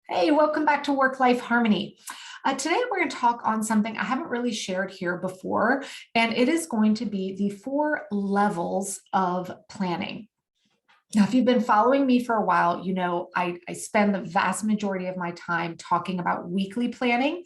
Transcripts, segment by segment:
Hey, welcome back to Work-Life Harmony. Today, we're going to talk on something I haven't really shared here before, and it is going to be the 4 levels of planning. Now, if you've been following me for a while, you know I spend the vast majority of my time talking about weekly planning,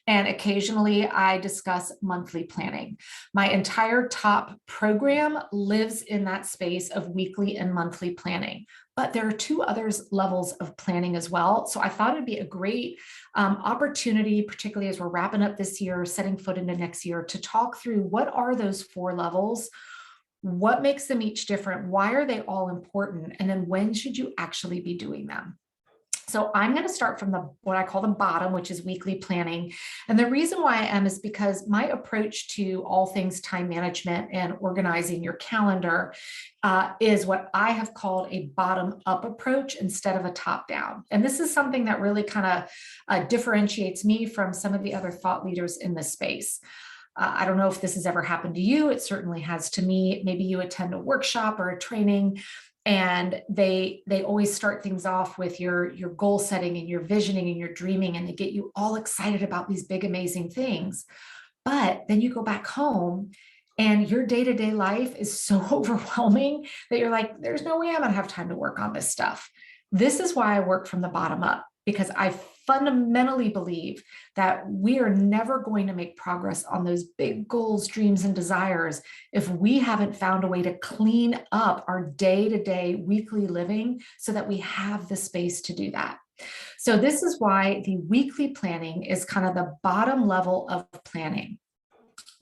and occasionally I discuss monthly planning. My entire top program lives in that space of weekly and monthly planning. But there are 2 other levels of planning as well. So I thought it'd be a great opportunity, particularly as we're wrapping up this year, setting foot into next year, to talk through what are those 4 levels, what makes them each different, why are they all important, and then when should you actually be doing them. So I'm going to start from what I call the bottom, which is weekly planning. And the reason why I am is because my approach to all things time management and organizing your calendar is what I have called a bottom-up approach instead of a top-down. And this is something that really kind of differentiates me from some of the other thought leaders in this space. I don't know if this has ever happened to you. It certainly has to me. Maybe you attend a workshop or a training, and they always start things off with your goal setting and your visioning and your dreaming, and they get you all excited about these big, amazing things. But then you go back home and your day-to-day life is so overwhelming that you're like, there's no way I'm gonna have time to work on this stuff. This is why I work from the bottom up, because I fundamentally believe that we are never going to make progress on those big goals, dreams, and desires if we haven't found a way to clean up our day-to-day, weekly living so that we have the space to do that. So this is why the weekly planning is kind of the bottom level of planning.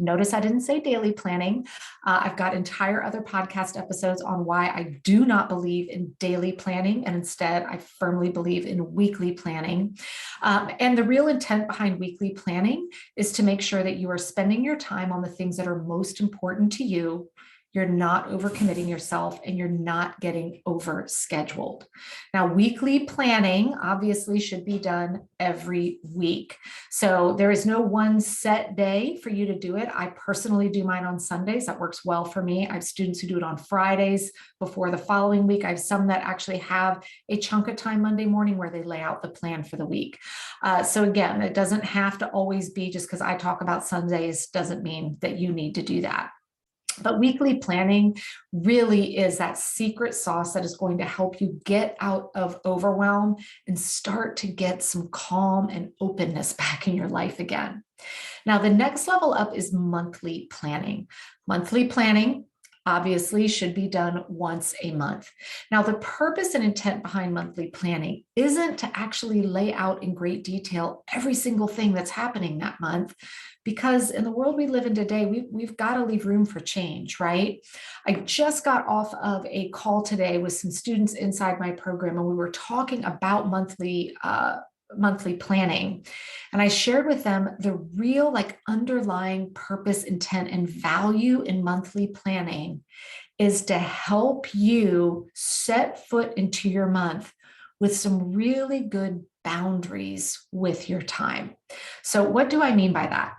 Notice I didn't say daily planning. I've got entire other podcast episodes on why I do not believe in daily planning, and instead I firmly believe in weekly planning. And the real intent behind weekly planning is to make sure that you are spending your time on the things that are most important to you. You're not overcommitting yourself, and you're not getting overscheduled. Now, weekly planning obviously should be done every week. So there is no one set day for you to do it. I personally do mine on Sundays. That works well for me. I have students who do it on Fridays before the following week. I have some that actually have a chunk of time Monday morning where they lay out the plan for the week. So again, it doesn't have to always be just because I talk about Sundays doesn't mean that you need to do that. But weekly planning really is that secret sauce that is going to help you get out of overwhelm and start to get some calm and openness back in your life again. Now, the next level up is monthly planning. Monthly planning obviously should be done once a month. Now, the purpose and intent behind monthly planning isn't to actually lay out in great detail every single thing that's happening that month, because in the world we live in today, we've got to leave room for change, right? I just got off of a call today with some students inside my program, and we were talking about monthly planning. And I shared with them the real underlying purpose, intent, and value in monthly planning is to help you set foot into your month with some really good boundaries with your time. So what do I mean by that?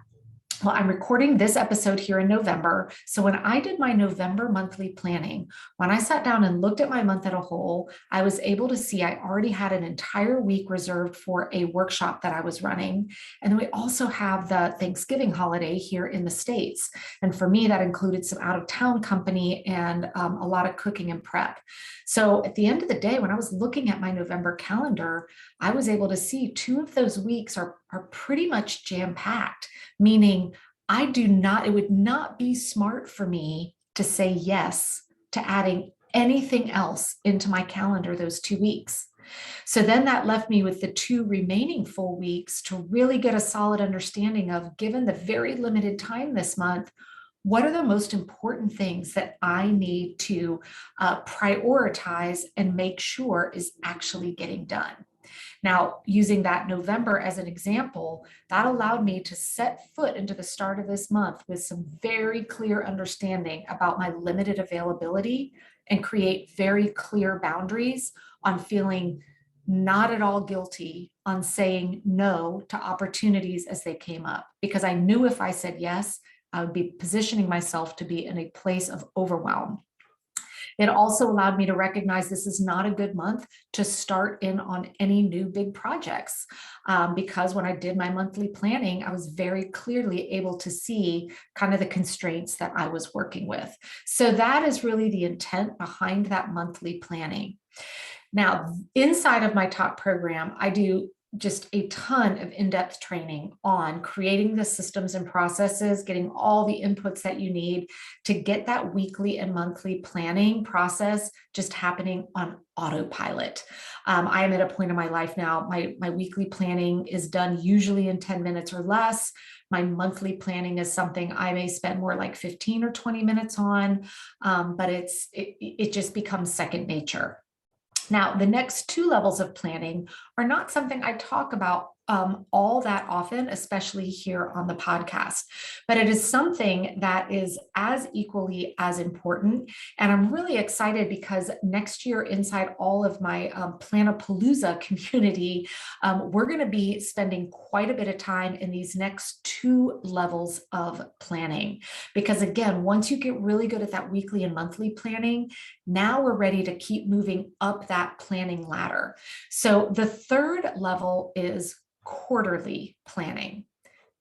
Well, I'm recording this episode here in November. So when I did my November monthly planning, when I sat down and looked at my month as a whole, I was able to see I already had an entire week reserved for a workshop that I was running. And then we also have the Thanksgiving holiday here in the States. And for me, that included some out-of-town company and a lot of cooking and prep. So at the end of the day, when I was looking at my November calendar, I was able to see 2 of those weeks are pretty much jam-packed, meaning it would not be smart for me to say yes to adding anything else into my calendar those 2 weeks. So then that left me with the 2 remaining full weeks to really get a solid understanding of, given the very limited time this month, what are the most important things that I need to prioritize and make sure is actually getting done. Now, using that November as an example, that allowed me to set foot into the start of this month with some very clear understanding about my limited availability and create very clear boundaries on feeling not at all guilty on saying no to opportunities as they came up, because I knew if I said yes, I would be positioning myself to be in a place of overwhelm. It also allowed me to recognize this is not a good month to start in on any new big projects, because when I did my monthly planning, I was very clearly able to see kind of the constraints that I was working with. So that is really the intent behind that monthly planning. Now, inside of my top program, I do just a ton of in-depth training on creating the systems and processes, getting all the inputs that you need to get that weekly and monthly planning process just happening on autopilot. I am at a point in my life now, my weekly planning is done usually in 10 minutes or less. My monthly planning is something I may spend more like 15 or 20 minutes on, but it just becomes second nature. Now, the next two levels of planning are not something I talk about all that often, especially here on the podcast, but it is something that is as equally as important. And I'm really excited because next year, inside all of my Planapalooza community, we're going to be spending quite a bit of time in these next two levels of planning. Because again, once you get really good at that weekly and monthly planning, now we're ready to keep moving up that planning ladder. So the third level is quarterly planning.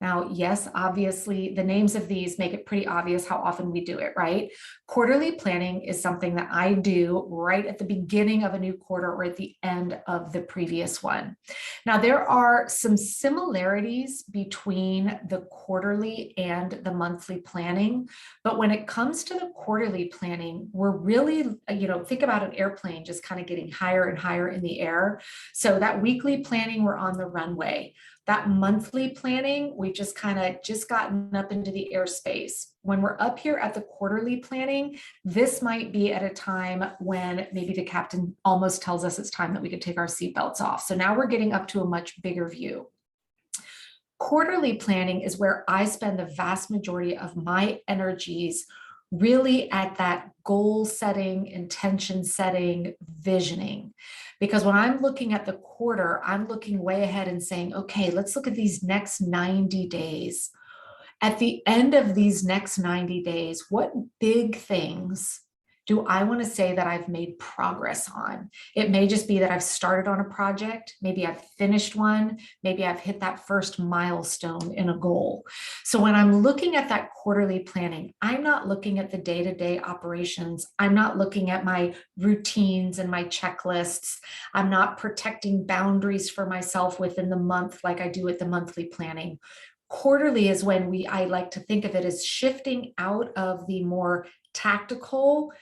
Now, yes, obviously, the names of these make it pretty obvious how often we do it, right? Quarterly planning is something that I do right at the beginning of a new quarter or at the end of the previous one. Now, there are some similarities between the quarterly and the monthly planning, but when it comes to the quarterly planning, we're really, think about an airplane just kind of getting higher and higher in the air. So that weekly planning, we're on the runway. That monthly planning, we just gotten up into the airspace. When we're up here at the quarterly planning, this might be at a time when maybe the captain almost tells us it's time that we could take our seatbelts off. So now we're getting up to a much bigger view. Quarterly planning is where I spend the vast majority of my energies really at that goal setting, intention setting, visioning. Because when I'm looking at the quarter, I'm looking way ahead and saying, okay, let's look at these next 90 days. At the end of these next 90 days, what big things do I want to say that I've made progress on? It may just be that I've started on a project, maybe I've finished one, maybe I've hit that first milestone in a goal. So when I'm looking at that quarterly planning, I'm not looking at the day-to-day operations. I'm not looking at my routines and my checklists. I'm not protecting boundaries for myself within the month like I do at the monthly planning. Quarterly is when I like to think of it as shifting out of the more tactical,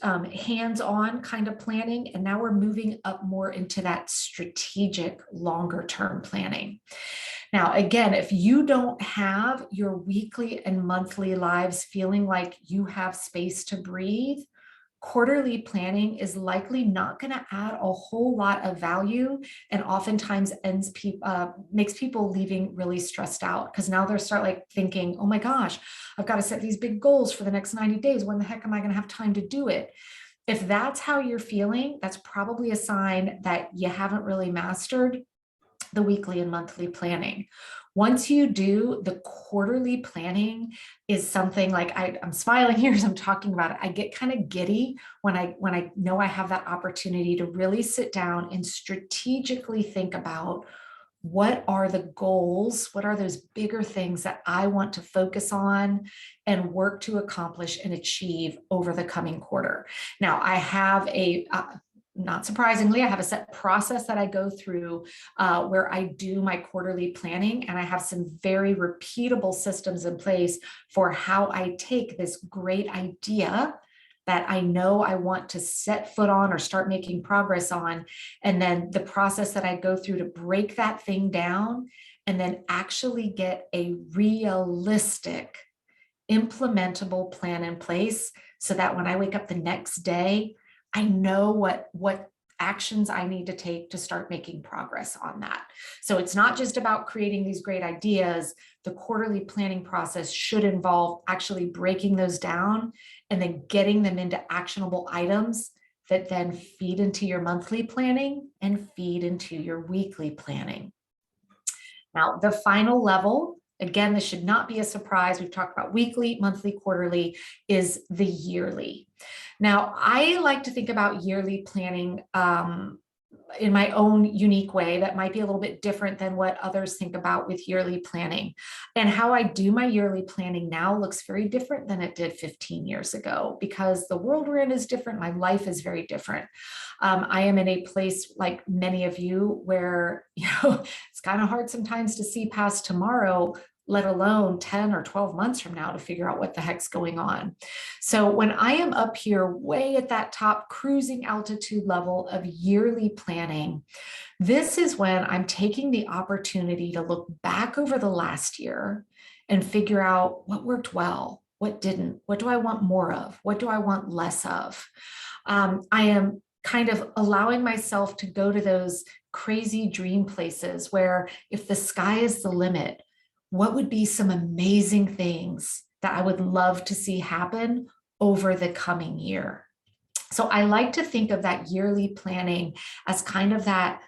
hands-on kind of planning. And now we're moving up more into that strategic, longer term planning. Now, again, if you don't have your weekly and monthly lives feeling like you have space to breathe, quarterly planning is likely not going to add a whole lot of value, and oftentimes makes people leaving really stressed out, because now they start thinking, oh my gosh, I've got to set these big goals for the next 90 days. When the heck am I going to have time to do it? If that's how you're feeling, that's probably a sign that you haven't really mastered the weekly and monthly planning. Once you do, the quarterly planning is something like I'm smiling here as I'm talking about it. I get kind of giddy when I know I have that opportunity to really sit down and strategically think about what are the goals, what are those bigger things that I want to focus on and work to accomplish and achieve over the coming quarter. Now, I have not surprisingly, I have a set process that I go through where I do my quarterly planning, and I have some very repeatable systems in place for how I take this great idea that I know I want to set foot on or start making progress on, and then the process that I go through to break that thing down and then actually get a realistic, implementable plan in place so that when I wake up the next day, I know what actions I need to take to start making progress on that. So it's not just about creating these great ideas. The quarterly planning process should involve actually breaking those down and then getting them into actionable items that then feed into your monthly planning and feed into your weekly planning. Now, the final level again, this should not be a surprise. We've talked about weekly, monthly, quarterly, is the yearly. Now, I like to think about yearly planning in my own unique way that might be a little bit different than what others think about with yearly planning. And how I do my yearly planning now looks very different than it did 15 years ago, because the world we're in is different. My life is very different. I am in a place, like many of you, where it's kind of hard sometimes to see past tomorrow, let alone 10 or 12 months from now, to figure out what the heck's going on. So when I am up here way at that top cruising altitude level of yearly planning, this is when I'm taking the opportunity to look back over the last year and figure out what worked well, what didn't, what do I want more of, what do I want less of. I am kind of allowing myself to go to those crazy dream places where if the sky is the limit, what would be some amazing things that I would love to see happen over the coming year? So I like to think of that yearly planning as kind of that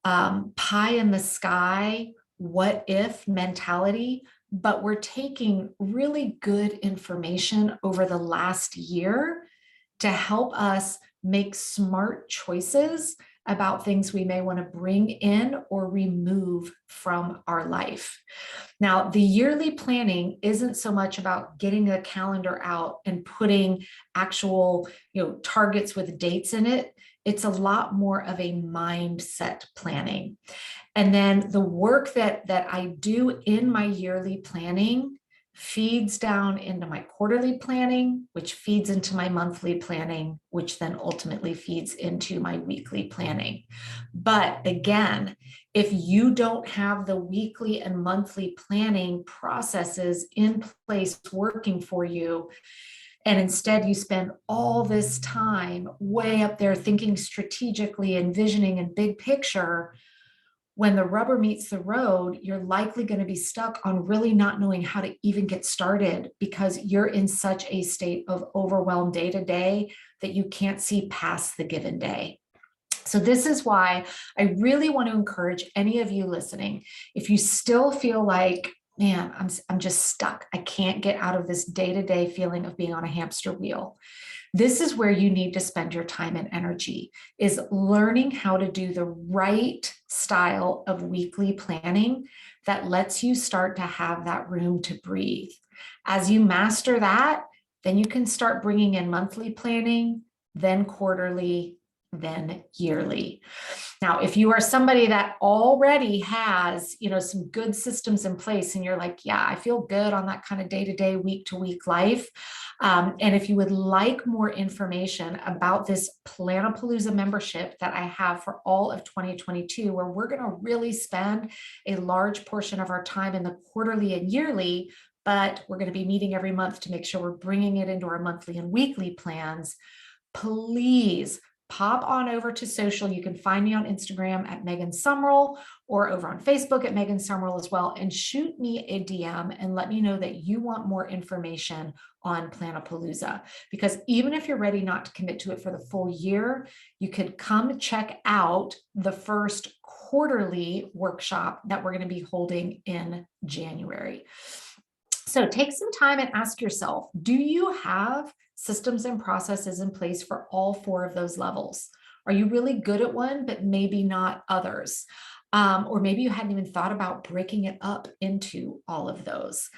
pie in the sky, what if mentality, but we're taking really good information over the last year to help us make smart choices about things we may want to bring in or remove from our life. Now, the yearly planning isn't so much about getting a calendar out and putting actual, targets with dates in it. It's a lot more of a mindset planning. And then the work that I do in my yearly planning feeds down into my quarterly planning, which feeds into my monthly planning, which then ultimately feeds into my weekly planning. But again, if you don't have the weekly and monthly planning processes in place working for you, and instead you spend all this time way up there thinking strategically, envisioning and big picture, when the rubber meets the road, you're likely going to be stuck on really not knowing how to even get started, because you're in such a state of overwhelm day to day that you can't see past the given day. So this is why I really want to encourage any of you listening, if you still feel like, man, I'm just stuck, I can't get out of this day-to-day feeling of being on a hamster wheel. This is where you need to spend your time and energy, is learning how to do the right style of weekly planning that lets you start to have that room to breathe. As you master that, then you can start bringing in monthly planning, then quarterly, then yearly. Now, if you are somebody that already has, some good systems in place and you're like, yeah, I feel good on that kind of day-to-day, week-to-week life. And if you would like more information about this Planapalooza membership that I have for all of 2022, where we're going to really spend a large portion of our time in the quarterly and yearly, but we're going to be meeting every month to make sure we're bringing it into our monthly and weekly plans, please pop on over to social. You can find me on Instagram at Megan Sumrell, or over on Facebook at Megan Sumrell as well, and shoot me a DM and let me know that you want more information on Planapalooza. Because even if you're ready not to commit to it for the full year, you could come check out the first quarterly workshop that we're going to be holding in January. So take some time and ask yourself, do you have systems and processes in place for all 4 of those levels? Are you really good at one, but maybe not others? Or maybe you hadn't even thought about breaking it up into all of those,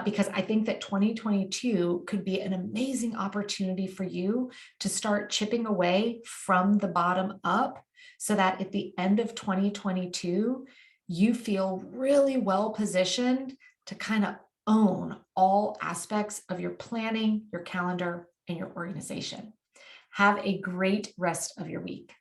because I think that 2022 could be an amazing opportunity for you to start chipping away from the bottom up, so that at the end of 2022, you feel really well positioned to kind of own all aspects of your planning, your calendar, and your organization. Have a great rest of your week.